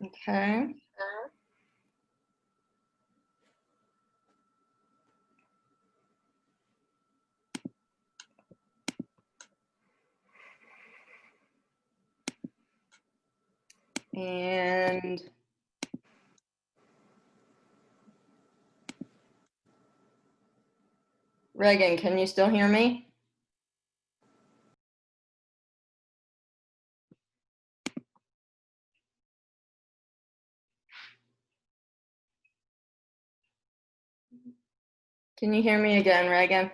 Okay. And Reagan, can you still hear me? Can you hear me again, Reagan?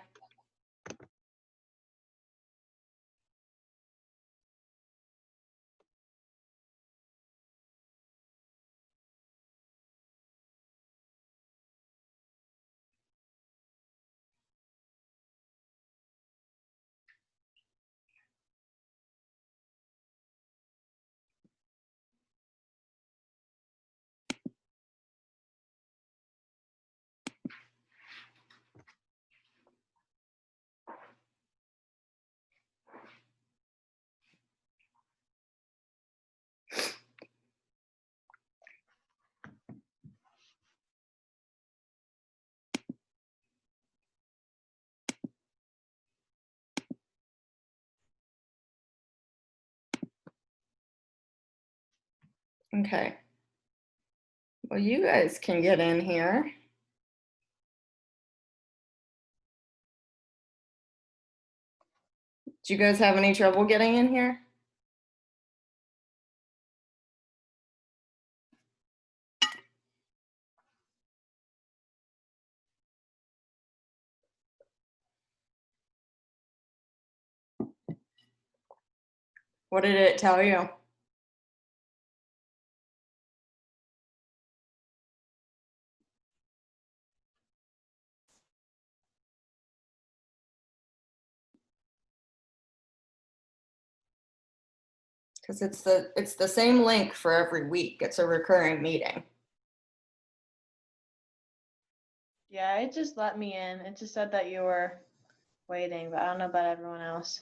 Okay. Well, you guys can get in here. Do you guys have any trouble getting in here? What did it tell you? Because it's the same link for every week. It's a recurring meeting. Yeah, it just let me in. It just said that you were waiting, but I don't know about everyone else.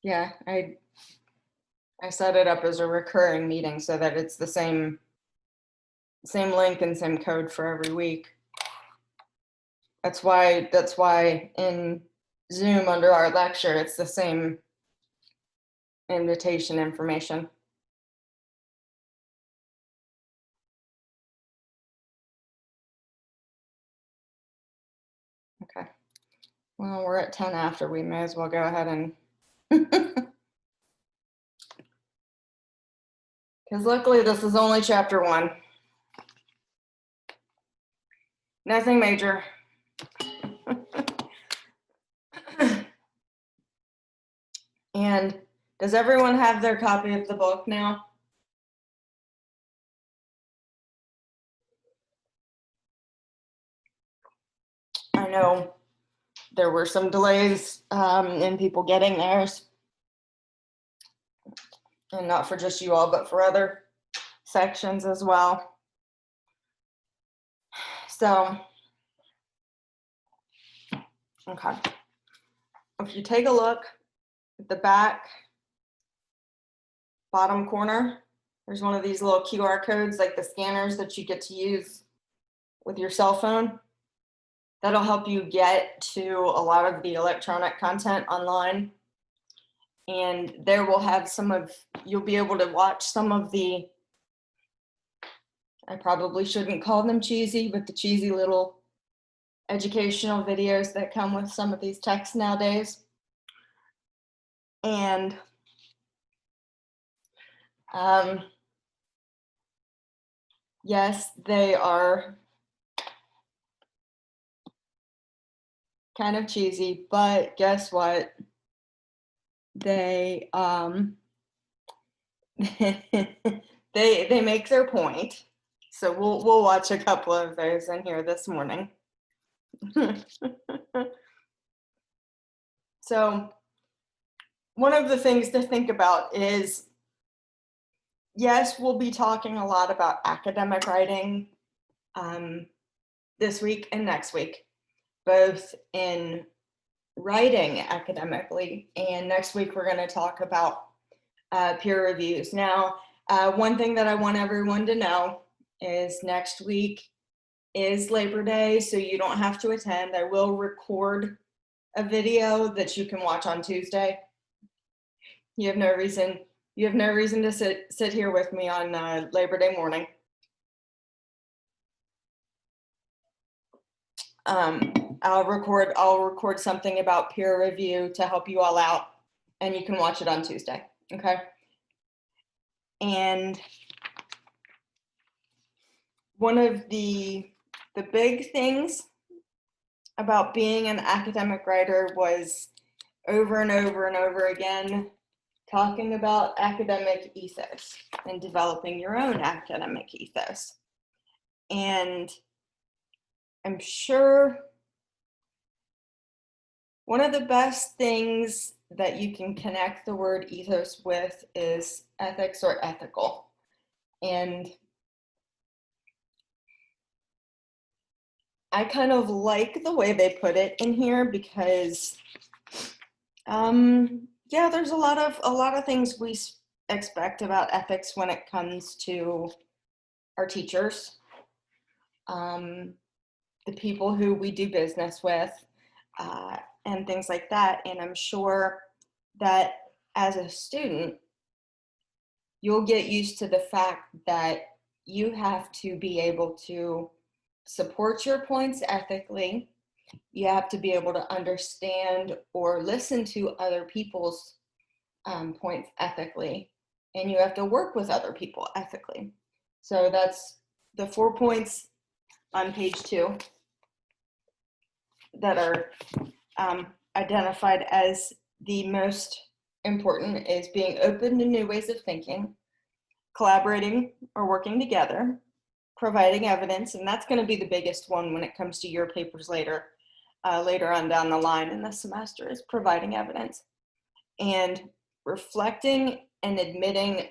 Yeah, I set it up as a recurring meeting so that it's the same link and same code for every week. That's why in Zoom under our lecture, it's the same invitation information. Okay. Well, we're at 10 after. We may as well go ahead and because luckily this is only chapter 1. Nothing major. And does everyone have their copy of the book now? I know there were some delays in people getting theirs. And not for just you all, but for other sections as well. So, okay. If you take a look at the back bottom corner, there's one of these little QR codes, like the scanners that you get to use with your cell phone. That'll help you get to a lot of the electronic content online. And there will have you'll be able to watch some of the, I probably shouldn't call them cheesy, but the cheesy little educational videos that come with some of these texts nowadays. And yes, they are kind of cheesy, but guess what? They they make their point. So we'll watch a couple of those in here this morning. So one of the things to think about is, yes, we'll be talking a lot about academic writing this week and next week, both in writing academically. And next week, we're going to talk about peer reviews. Now, one thing that I want everyone to know is next week is Labor Day, so you don't have to attend. I will record a video that you can watch on Tuesday. You have no reason to sit here with me on Labor Day morning. I'll record something about peer review to help you all out, and you can watch it on Tuesday. Okay. And one of the big things about being an academic writer was over and over and over again talking about academic ethos and developing your own academic ethos. And I'm sure one of the best things that you can connect the word ethos with is ethics or ethical. And I kind of like the way they put it in here because, yeah, there's a lot of things we expect about ethics when it comes to our teachers, the people who we do business with, and things like that. And I'm sure that as a student, you'll get used to the fact that you have to be able to support your points ethically. You have to be able to understand or listen to other people's points ethically, and you have to work with other people ethically. So that's the 4 points on page 2 that are identified as the most important is being open to new ways of thinking, collaborating or working together, providing evidence, and that's going to be the biggest one when it comes to your papers later on down the line in the semester is providing evidence, and reflecting and admitting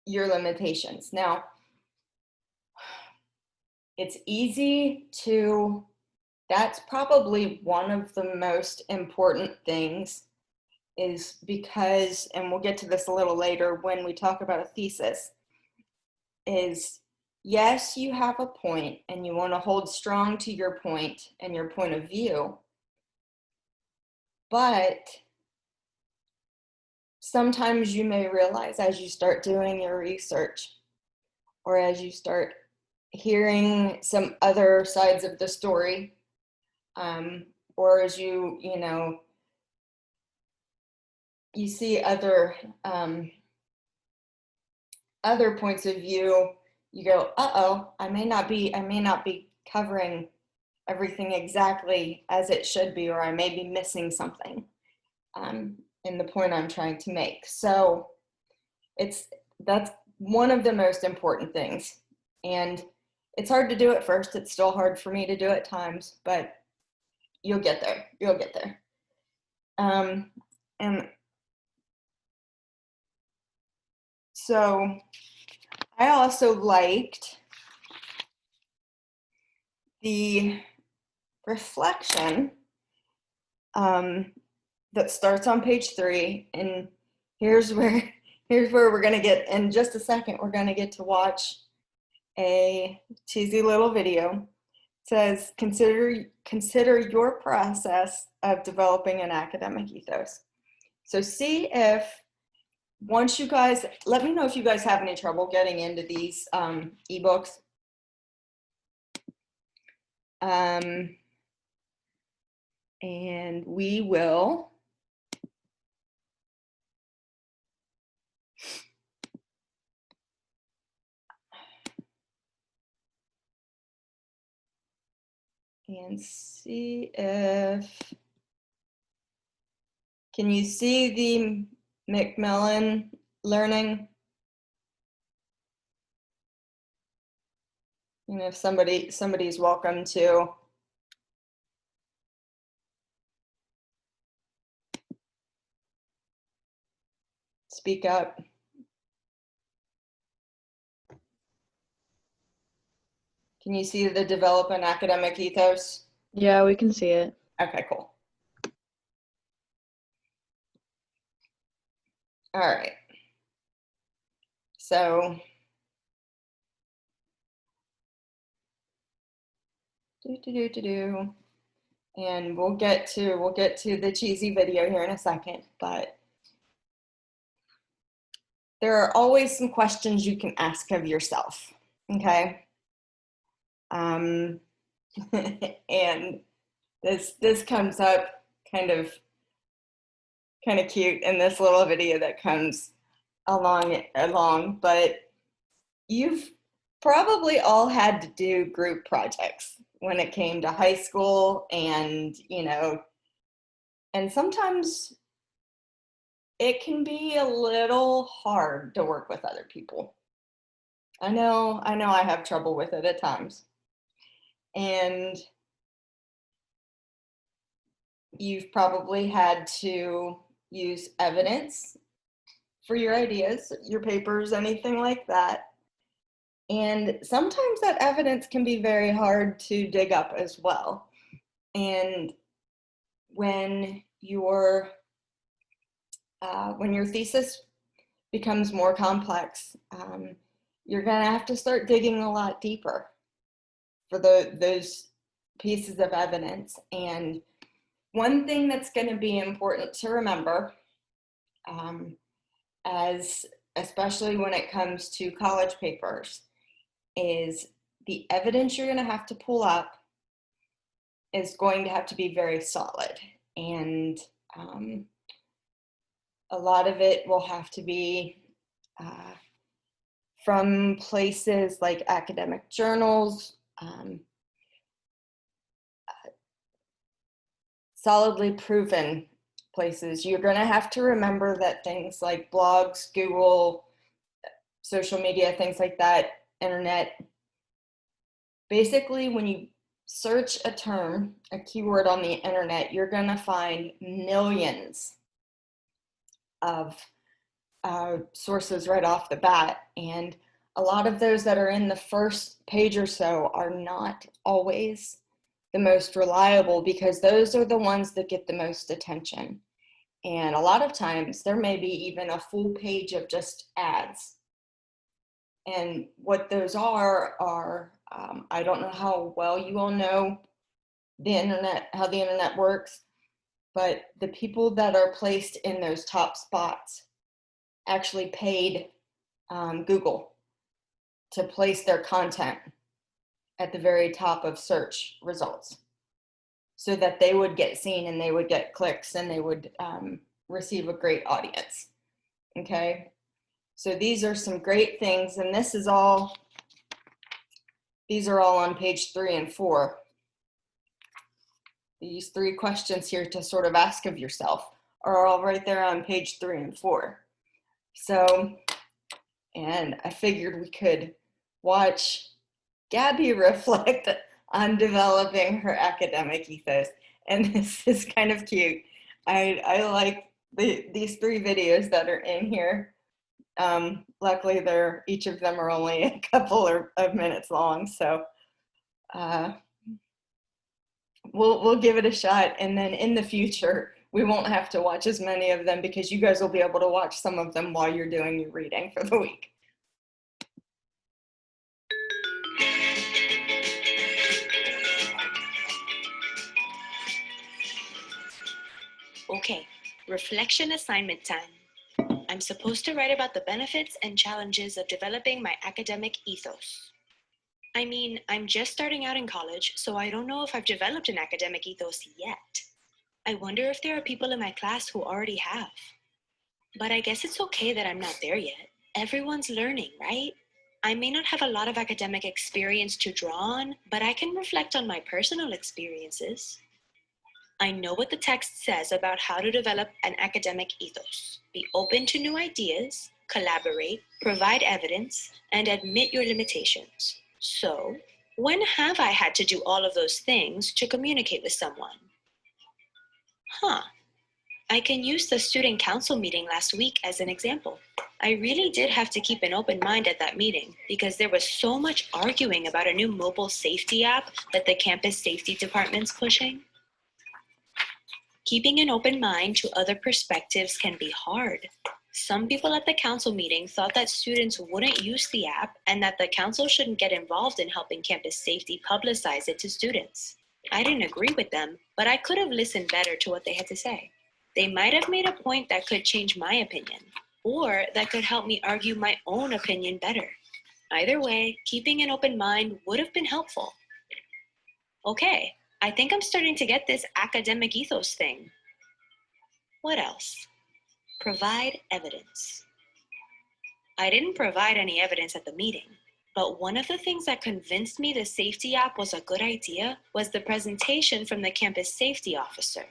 your limitations. Now, it's easy to, that's probably one of the most important things is because, and we'll get to this a little later when we talk about a thesis, is yes, you have a point and you want to hold strong to your point and your point of view, but sometimes you may realize as you start doing your research or as you start hearing some other sides of the story, or as you see other points of view, you go, uh-oh, I may not be covering everything exactly as it should be, or I may be missing something in the point I'm trying to make. So that's one of the most important things. And it's hard to do at first. It's still hard for me to do at times, but you'll get there. You'll get there. And so I also liked the reflection that starts on page 3, and here's where we're going to get, in just a second, we're going to get to watch a cheesy little video. It says, consider your process of developing an academic ethos. So see if, once you guys, let me know if you guys have any trouble getting into these ebooks. And we will and see if, can you see the Macmillan learning? And if somebody's welcome to speak up. Can you see the develop an academic ethos? Yeah, we can see it. Okay, cool. All right. So and we'll get to the cheesy video here in a second, but there are always some questions you can ask of yourself. Okay. And this comes up kind of cute in this little video that comes along, but you've probably all had to do group projects when it came to high school, and and sometimes it can be a little hard to work with other people. I know I have trouble with it at times. And you've probably had to use evidence for your ideas, your papers, anything like that. And sometimes that evidence can be very hard to dig up as well. And when your thesis becomes more complex, you're going to have to start digging a lot deeper for those pieces of evidence. And one thing that's going to be important to remember, especially when it comes to college papers, is the evidence you're going to have to pull up is going to have to be very solid. And a lot of it will have to be from places like academic journals, solidly proven places. You're going to have to remember that things like blogs, Google, social media, things like that, internet, basically when you search a term, a keyword on the internet, you're going to find millions of sources right off the bat. And a lot of those that are in the first page or so are not always the most reliable, because those are the ones that get the most attention. And a lot of times there may be even a full page of just ads. And what those are I don't know how well you all know the internet, how the internet works, but the people that are placed in those top spots actually paid Google to place their content at the very top of search results so that they would get seen and they would get clicks and they would receive a great audience. Okay, so these are some great things, and these are all on page 3 and 4. These 3 questions here to sort of ask of yourself are all right there on page 3 and 4. So, and I figured we could watch Gabby reflect on developing her academic ethos. And this is kind of cute. I like these 3 videos that are in here. Luckily, each of them are only a couple of minutes long, so we'll give it a shot. And then in the future, we won't have to watch as many of them because you guys will be able to watch some of them while you're doing your reading for the week. Okay, reflection assignment time. I'm supposed to write about the benefits and challenges of developing my academic ethos. I mean, I'm just starting out in college, so I don't know if I've developed an academic ethos yet. I wonder if there are people in my class who already have. But I guess it's okay that I'm not there yet. Everyone's learning, right? I may not have a lot of academic experience to draw on, but I can reflect on my personal experiences. I know what the text says about how to develop an academic ethos. Be open to new ideas, collaborate, provide evidence, and admit your limitations. So, when have I had to do all of those things to communicate with someone? I can use the student council meeting last week as an example. I really did have to keep an open mind at that meeting because there was so much arguing about a new mobile safety app that the campus safety department's pushing. Keeping an open mind to other perspectives can be hard. Some people at the council meeting thought that students wouldn't use the app and that the council shouldn't get involved in helping campus safety publicize it to students. I didn't agree with them, but I could have listened better to what they had to say. They might have made a point that could change my opinion, or that could help me argue my own opinion better. Either way, keeping an open mind would have been helpful. Okay, I think I'm starting to get this academic ethos thing. What else? Provide evidence. I didn't provide any evidence at the meeting, but one of the things that convinced me the safety app was a good idea was the presentation from the campus safety officer.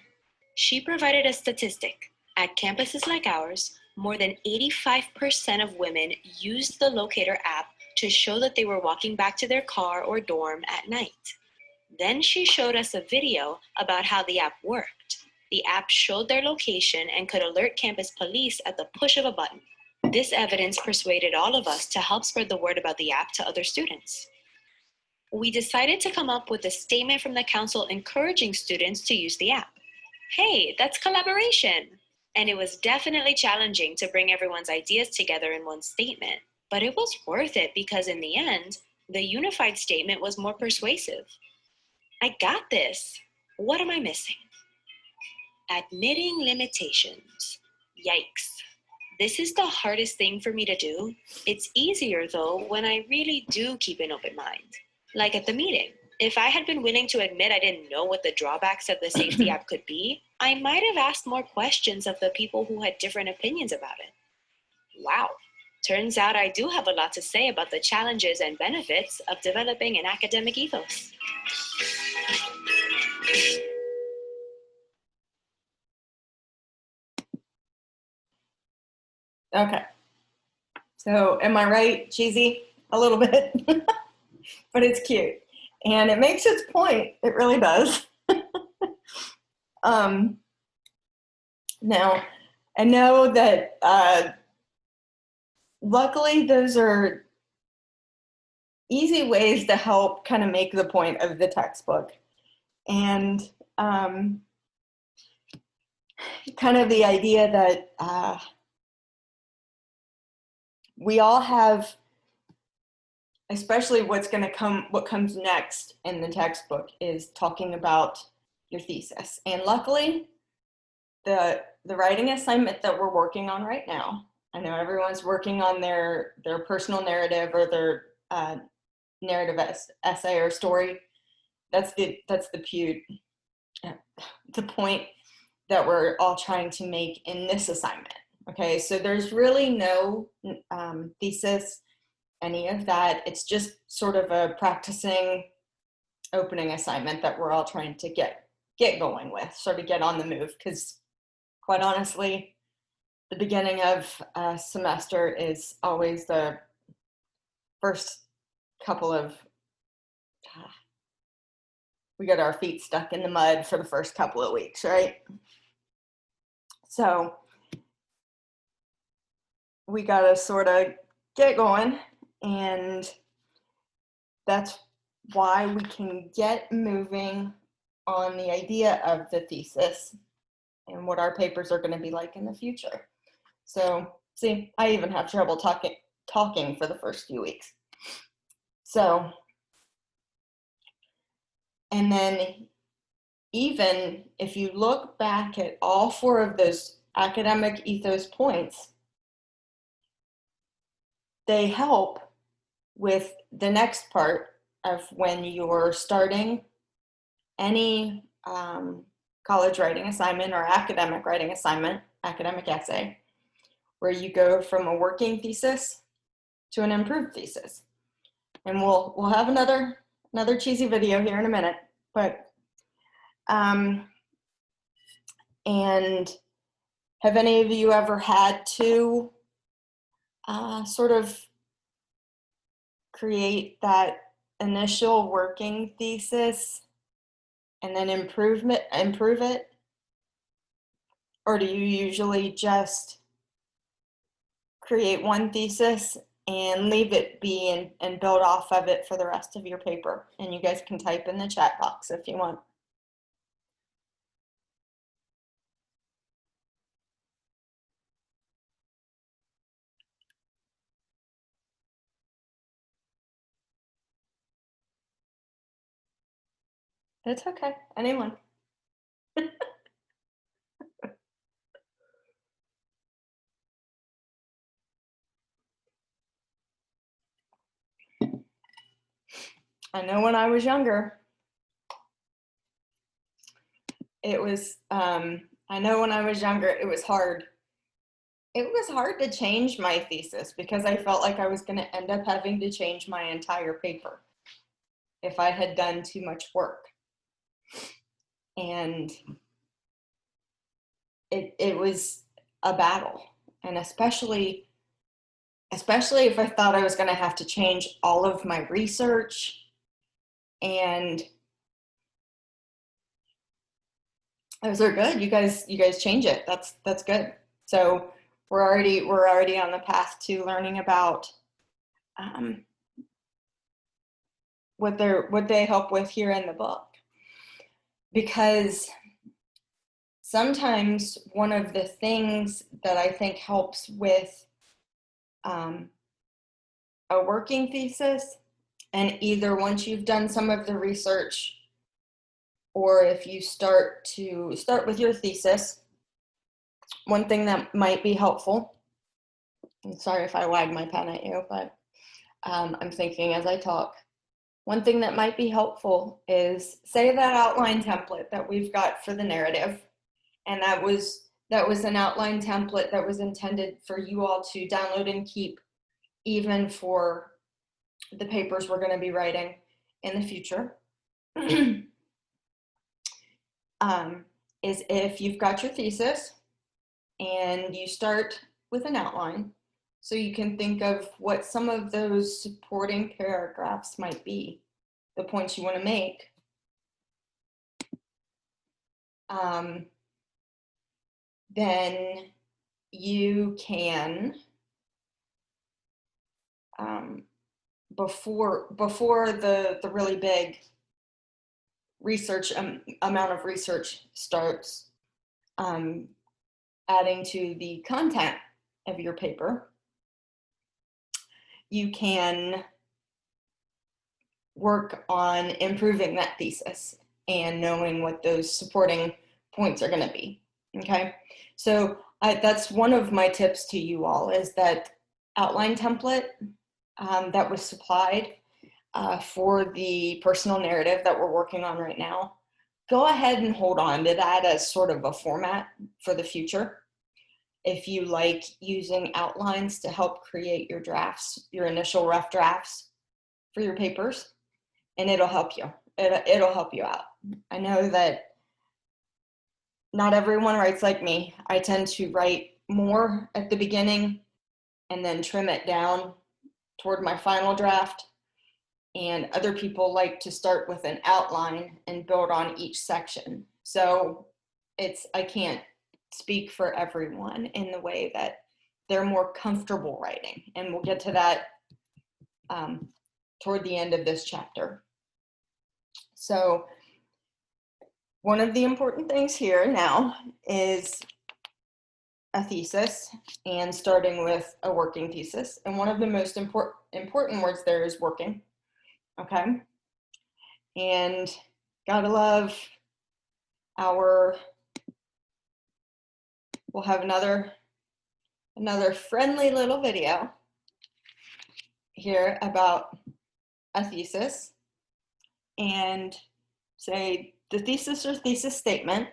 She provided a statistic. At campuses like ours, more than 85% of women used the locator app to show that they were walking back to their car or dorm at night. Then she showed us a video about how the app worked. The app showed their location and could alert campus police at the push of a button. This evidence persuaded all of us to help spread the word about the app to other students. We decided to come up with a statement from the council encouraging students to use the app. Hey, that's collaboration! And it was definitely challenging to bring everyone's ideas together in one statement, but it was worth it because in the end, the unified statement was more persuasive. I got this. What am I missing? Admitting limitations. Yikes. This is the hardest thing for me to do. It's easier though when I really do keep an open mind. Like at the meeting. If I had been willing to admit I didn't know what the drawbacks of the safety app could be, I might have asked more questions of the people who had different opinions about it. Wow. Turns out I do have a lot to say about the challenges and benefits of developing an academic ethos. Okay. So am I right? Cheesy? A little bit, but it's cute. And it makes its point. It really does. Now, I know that luckily those are easy ways to help kind of make the point of the textbook. And kind of the idea that we all have, especially what comes next in the textbook is talking about your thesis. And luckily, the writing assignment that we're working on right now, I know everyone's working on their personal narrative or their narrative essay or story. That's the point that we're all trying to make in this assignment. Okay, so there's really no thesis, any of that. It's just sort of a practicing opening assignment that we're all trying to get going with, sort of get on the move, because quite honestly, the beginning of a semester is always the first couple of, we get our feet stuck in the mud for the first couple of weeks, right? So we gotta sort of get going, and that's why we can get moving on the idea of the thesis and what our papers are going to be like in the future. So see, I even have trouble talking for the first few weeks. So, and then even if you look back at all 4 of those academic ethos points, they help with the next part of when you're starting any college writing assignment or academic writing assignment, academic essay, where you go from a working thesis to an improved thesis. And we'll have another cheesy video here in a minute, but and have any of you ever had to sort of create that initial working thesis and then improve it? Or do you usually just create one thesis and leave it be and build off of it for the rest of your paper? And you guys can type in the chat box if you want. It's okay. Anyone. I know when I was younger, it was, I know when I was younger, it was hard. It was hard to change my thesis because I felt like I was going to end up having to change my entire paper if I had done too much work. And it was a battle. And especially if I thought I was going to have to change all of my research. And those are good. You guys change it. That's good. So we're already on the path to learning about what they help with here in the book. Because sometimes one of the things that I think helps with a working thesis, and either once you've done some of the research or if you start with your thesis, one thing that might be helpful, I'm sorry if I wag my pen at you, but I'm thinking as I talk. One thing that might be helpful is, say that outline template that we've got for the narrative, and that was an outline template that was intended for you all to download and keep even for the papers we're going to be writing in the future. Is if you've got your thesis and you start with an outline, so you can think of what some of those supporting paragraphs might be, the points you want to make. Then you can, before the really big research amount of research starts, adding to the content of your paper, you can work on improving that thesis and knowing what those supporting points are going to be. Okay, so that's one of my tips to you all, is that outline template that was supplied for the personal narrative that we're working on right now. Go ahead and hold on to that as sort of a format for the future. If you like using outlines to help create your drafts, your initial rough drafts for your papers, and it'll help you. It'll help you out. I know that not everyone writes like me. I tend to write more at the beginning and then trim it down toward my final draft. And other people like to start with an outline and build on each section. So I can't speak for everyone in the way that they're more comfortable writing. And we'll get to that toward the end of this chapter. So one of the important things here now is a thesis, and starting with a working thesis. And one of the most important words there is working. Okay. And gotta love we'll have another friendly little video here about a thesis, and say the thesis or thesis statement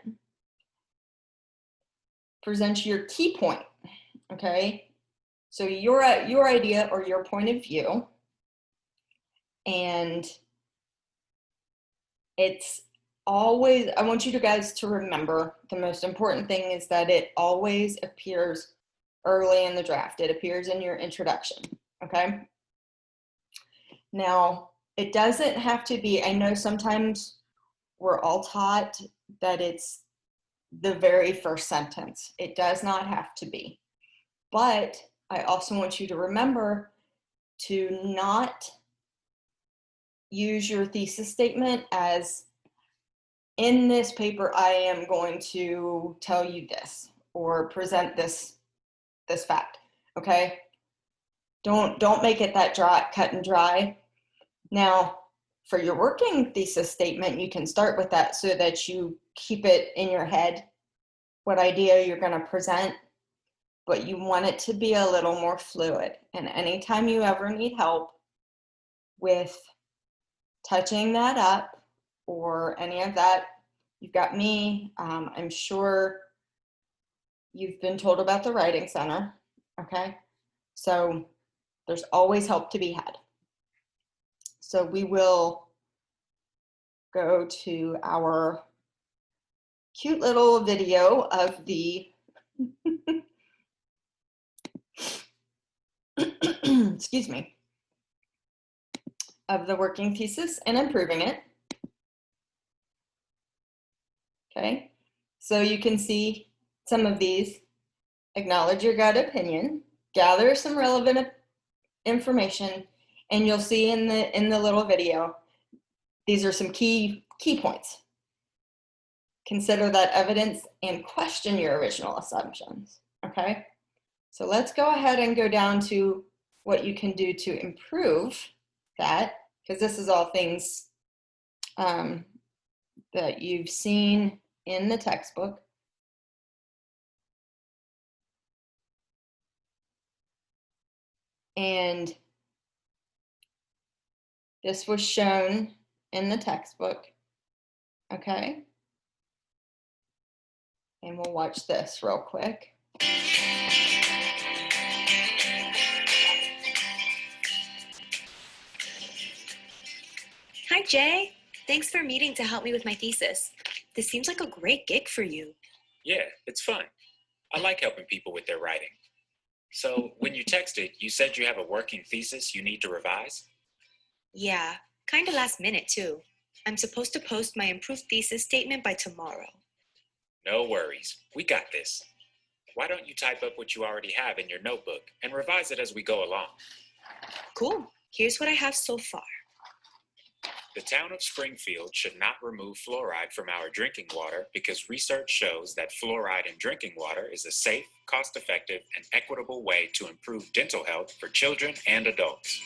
presents your key point. Okay, so your idea or your point of view, and it's always, I want you guys to remember, the most important thing is that it always appears early in the draft. It appears in your introduction. Okay, now it doesn't have to be, I know sometimes we're all taught that it's the very first sentence. It does not have to be. But I also want you to remember to not use your thesis statement as, in this paper, I am going to tell you this or present this fact. Okay? Don't make it that dry, cut and dry. Now, for your working thesis statement, you can start with that so that you keep it in your head, what idea you're going to present, but you want it to be a little more fluid. And anytime you ever need help with touching that up or any of that, you've got me. I'm sure you've been told about the Writing Center, okay? So there's always help to be had. So we will go to our cute little video of the, excuse me, of the working thesis and improving it. Okay, so you can see some of these. Acknowledge your gut opinion, gather some relevant information, and you'll see in the little video, these are some key points. Consider that evidence and question your original assumptions, okay? So let's go ahead and go down to what you can do to improve that, because this is all things that you've seen in the textbook. And this was shown in the textbook, okay? And we'll watch this real quick. Hi, Jay. Thanks for meeting to help me with my thesis. This seems like a great gig for you. Yeah, it's fun. I like helping people with their writing. So when you texted, you said you have a working thesis you need to revise? Yeah, kind of last minute too. I'm supposed to post my improved thesis statement by tomorrow. No worries. We got this. Why don't you type up what you already have in your notebook and revise it as we go along? Cool. Here's what I have so far. The town of Springfield should not remove fluoride from our drinking water because research shows that fluoride in drinking water is a safe, cost-effective, and equitable way to improve dental health for children and adults.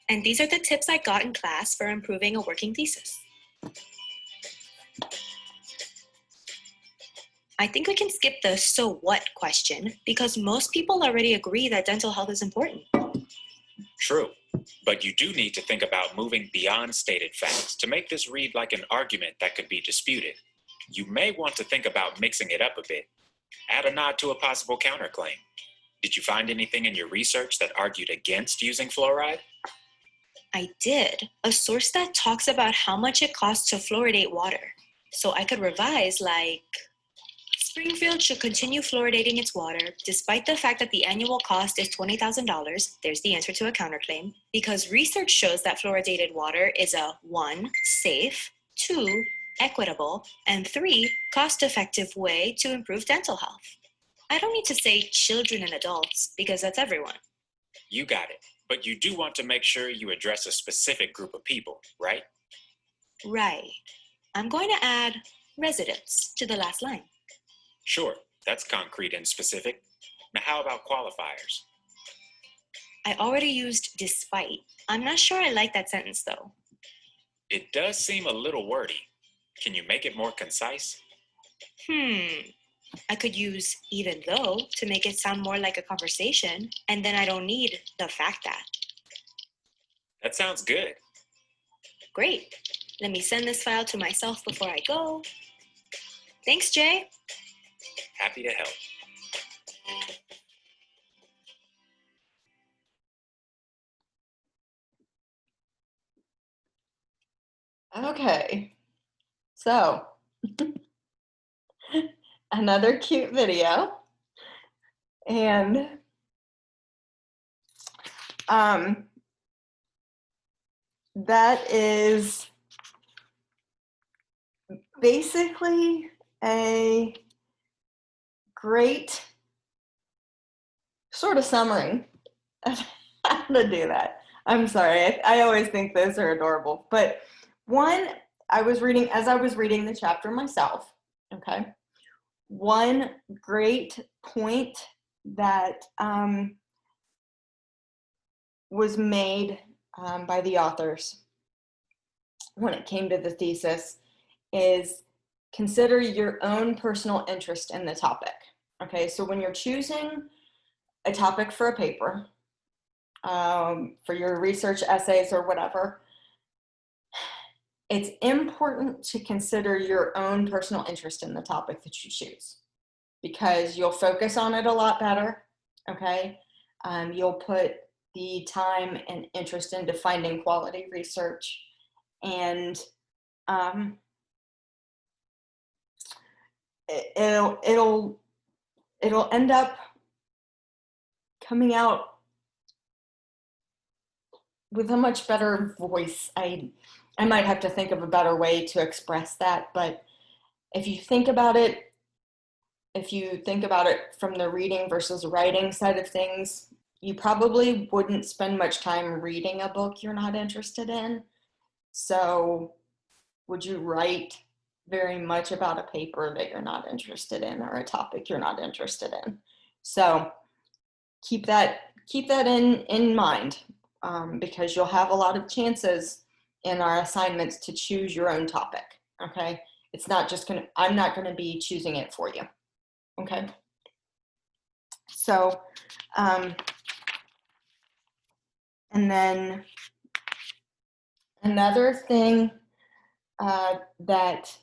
And these are the tips I got in class for improving a working thesis. I think we can skip the "so what" question because most people already agree that dental health is important. True, but you do need to think about moving beyond stated facts to make this read like an argument that could be disputed. You may want to think about mixing it up a bit. Add a nod to a possible counterclaim. Did you find anything in your research that argued against using fluoride? I did. A source that talks about how much it costs to fluoridate water. So I could revise like, Springfield should continue fluoridating its water despite the fact that the annual cost is $20,000. There's the answer to a counterclaim. Because research shows that fluoridated water is a 1, safe, 2, equitable, and 3, cost-effective way to improve dental health. I don't need to say children and adults because that's everyone. You got it. But you do want to make sure you address a specific group of people, right? Right. I'm going to add residents to the last line. Sure, that's concrete and specific. Now how about qualifiers? I already used despite. I'm not sure I like that sentence though. It does seem a little wordy. Can you make it more concise? I could use even though to make it sound more like a conversation, and then I don't need the fact that. That sounds good. Great. Let me send this file to myself before I go. Thanks, Jay. Happy to help. Okay, so another cute video, and that is basically a great sort of summary of how to do that. I'm sorry, I always think those are adorable, but one, as I was reading the chapter myself, okay, one great point that was made by the authors when it came to the thesis is consider your own personal interest in the topic. Okay, so when you're choosing a topic for a paper, for your research essays or whatever, it's important to consider your own personal interest in the topic that you choose, because you'll focus on it a lot better, okay? You'll put the time and interest into finding quality research, and it'll end up coming out with a much better voice. I might have to think of a better way to express that, but if you think about it from the reading versus writing side of things, you probably wouldn't spend much time reading a book you're not interested in. So would you write very much about a paper that you're not interested in or a topic you're not interested in? So keep that in mind, because you'll have a lot of chances in our assignments to choose your own topic, okay? It's not just I'm not gonna be choosing it for you, okay? So, and then another thing that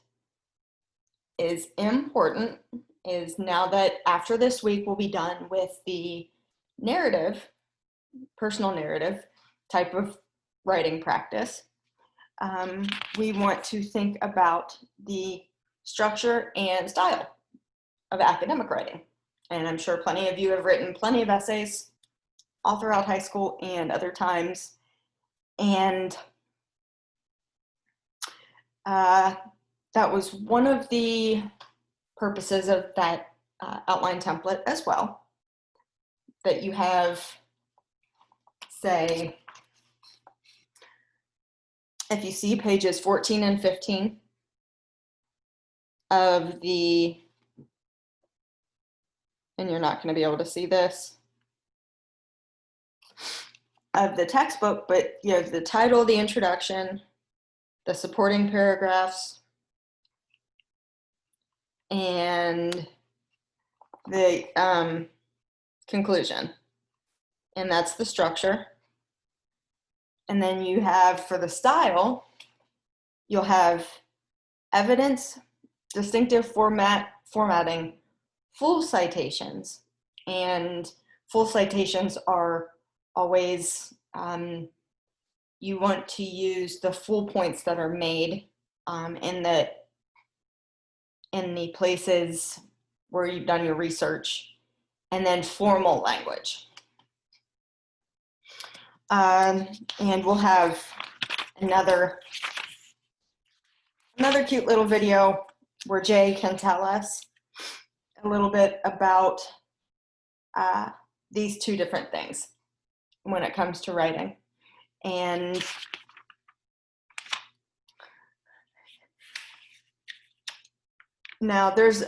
is important is, now that after this week we'll be done with the narrative, personal narrative type of writing practice, we want to think about the structure and style of academic writing. And I'm sure plenty of you have written plenty of essays all throughout high school and other times. And that was one of the purposes of that outline template as well, that you have, say, if you see pages 14 and 15 of the, and you're not going to be able to see this, of the textbook, but you know, the title, the introduction, the supporting paragraphs, and the conclusion. And that's the structure. And then you have, for the style, you'll have evidence, distinctive formatting, full citations. And full citations are always, you want to use the full points that are made in the places where you've done your research. And then formal language. And we'll have another cute little video where Jay can tell us a little bit about these two different things when it comes to writing. And now there's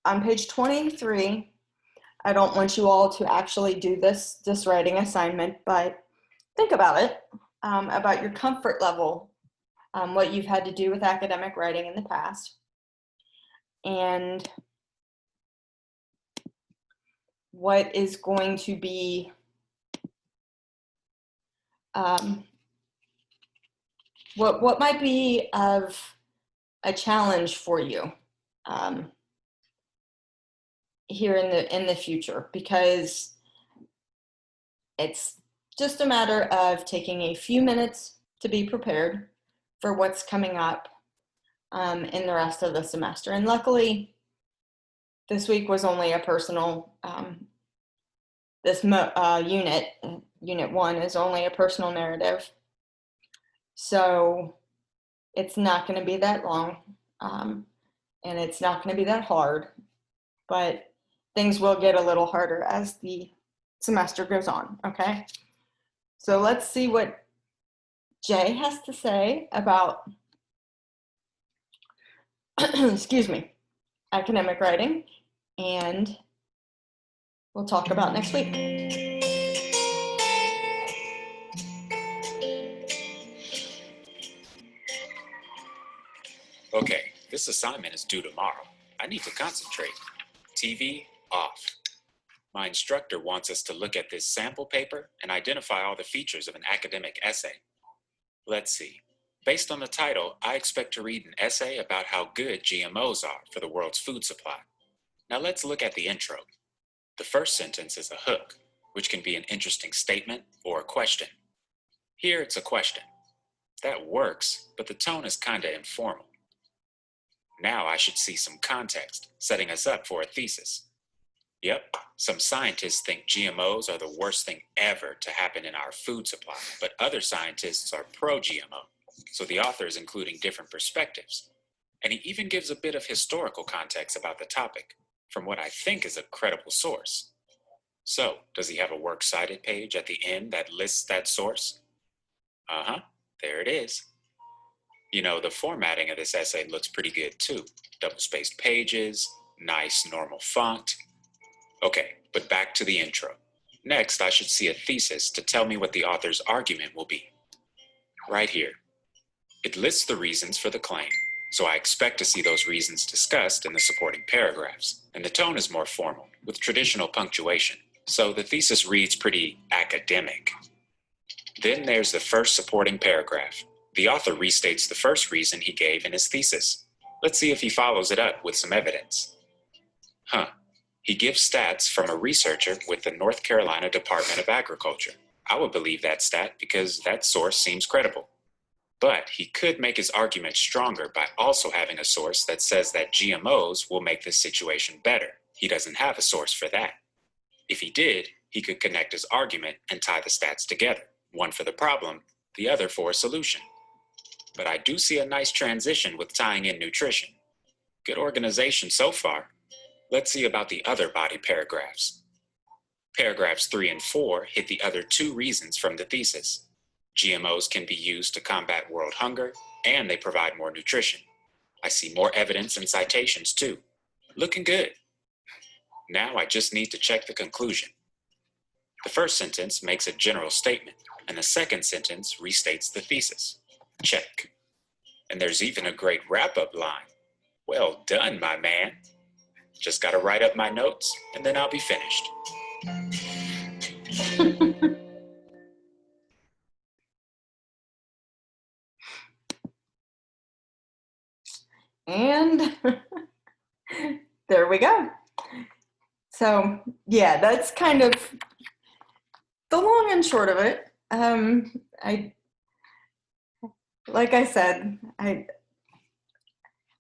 on page 23, I don't want you all to actually do this writing assignment, but think about it, about your comfort level, what you've had to do with academic writing in the past, and what is going to be what might be of a challenge for you here in the future, because it's just a matter of taking a few minutes to be prepared for what's coming up in the rest of the semester. And luckily, this week was only a personal, this unit 1 is only a personal narrative. So it's not going to be that long, and it's not going to be that hard, but things will get a little harder as the semester goes on, okay? So let's see what Jay has to say about, excuse me, academic writing, and we'll talk about next week. Okay, this assignment is due tomorrow. I need to concentrate. TV off. My instructor wants us to look at this sample paper and identify all the features of an academic essay. Let's see. Based on the title, I expect to read an essay about how good GMOs are for the world's food supply. Now let's look at the intro. The first sentence is a hook, which can be an interesting statement or a question. Here it's a question. That works, but the tone is kinda informal. Now I should see some context, setting us up for a thesis. Yep, some scientists think GMOs are the worst thing ever to happen in our food supply, but other scientists are pro-GMO, so the author is including different perspectives. And he even gives a bit of historical context about the topic, from what I think is a credible source. So, does he have a works cited page at the end that lists that source? Uh-huh, there it is. You know, the formatting of this essay looks pretty good too. Double-spaced pages, nice normal font. Okay, but back to the intro. Next, I should see a thesis to tell me what the author's argument will be. Right here. It lists the reasons for the claim, so I expect to see those reasons discussed in the supporting paragraphs. And the tone is more formal, with traditional punctuation, so the thesis reads pretty academic. Then there's the first supporting paragraph. The author restates the first reason he gave in his thesis. Let's see if he follows it up with some evidence. He gives stats from a researcher with the North Carolina Department of Agriculture. I would believe that stat because that source seems credible. But he could make his argument stronger by also having a source that says that GMOs will make this situation better. He doesn't have a source for that. If he did, he could connect his argument and tie the stats together, one for the problem, the other for a solution. But I do see a nice transition with tying in nutrition. Good organization so far. Let's see about the other body paragraphs. Paragraphs 3 and 4 hit the other two reasons from the thesis. GMOs can be used to combat world hunger, and they provide more nutrition. I see more evidence and citations too. Looking good. Now I just need to check the conclusion. The first sentence makes a general statement, and the second sentence restates the thesis. Check. And there's even a great wrap-up line. Well done, my man. Just gotta write up my notes, and then I'll be finished. And there we go. So yeah, that's kind of the long and short of it. Like I said,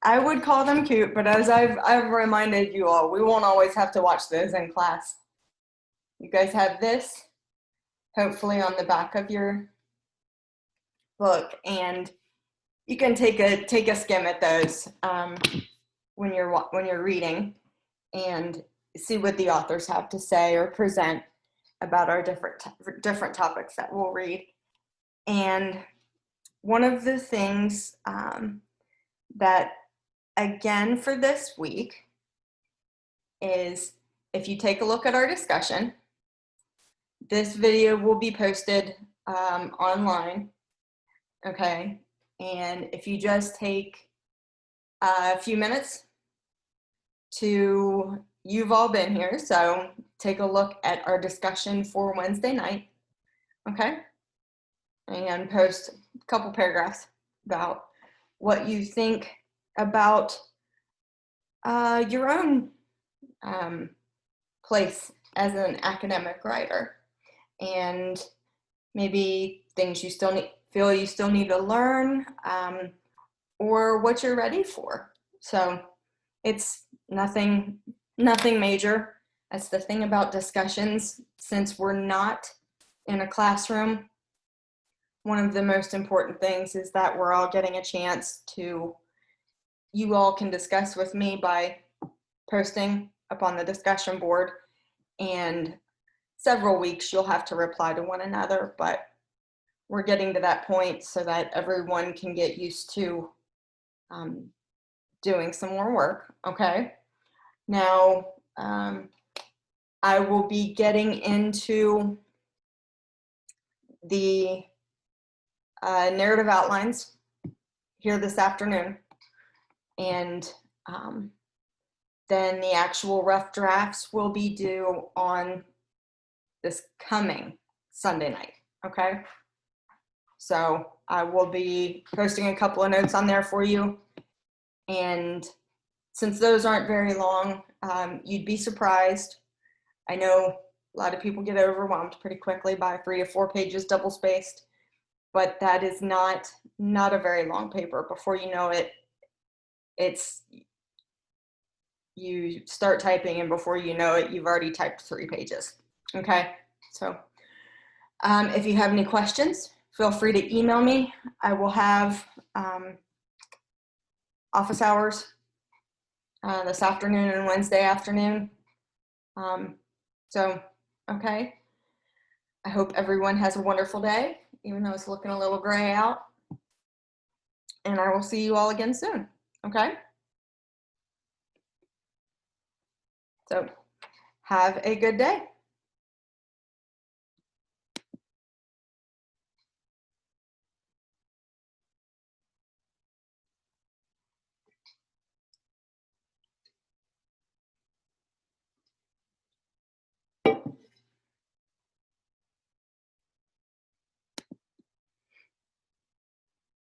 I would call them cute, but as I've reminded you all, we won't always have to watch those in class. You guys have this, hopefully on the back of your book, and you can take a skim at those when you're reading and see what the authors have to say or present about our different topics that we'll read. And one of the things that, again, for this week is if you take a look at our discussion, this video will be posted online, okay? And if you just take a few minutes you've all been here, so take a look at our discussion for Wednesday night, okay? And post a couple paragraphs about what you think about your own place as an academic writer, and maybe things you feel you still need to learn, or what you're ready for. So it's nothing major. That's the thing about discussions. Since we're not in a classroom, one of the most important things is that we're all getting a chance to, you all can discuss with me by posting up on the discussion board, and several weeks you'll have to reply to one another, but we're getting to that point so that everyone can get used to doing some more work, okay? Now, I will be getting into the narrative outlines here this afternoon. And then the actual rough drafts will be due on this coming Sunday night, okay? So I will be posting a couple of notes on there for you. And since those aren't very long, you'd be surprised. I know a lot of people get overwhelmed pretty quickly by 3 to 4 pages double spaced, but that is not a very long paper. Before you know it, you start typing, and before you know it, you've already typed 3 pages. Okay, so if you have any questions, feel free to email me. I will have office hours this afternoon and Wednesday afternoon. So, okay. I hope everyone has a wonderful day, even though it's looking a little gray out. And I will see you all again soon, okay? So, have a good day.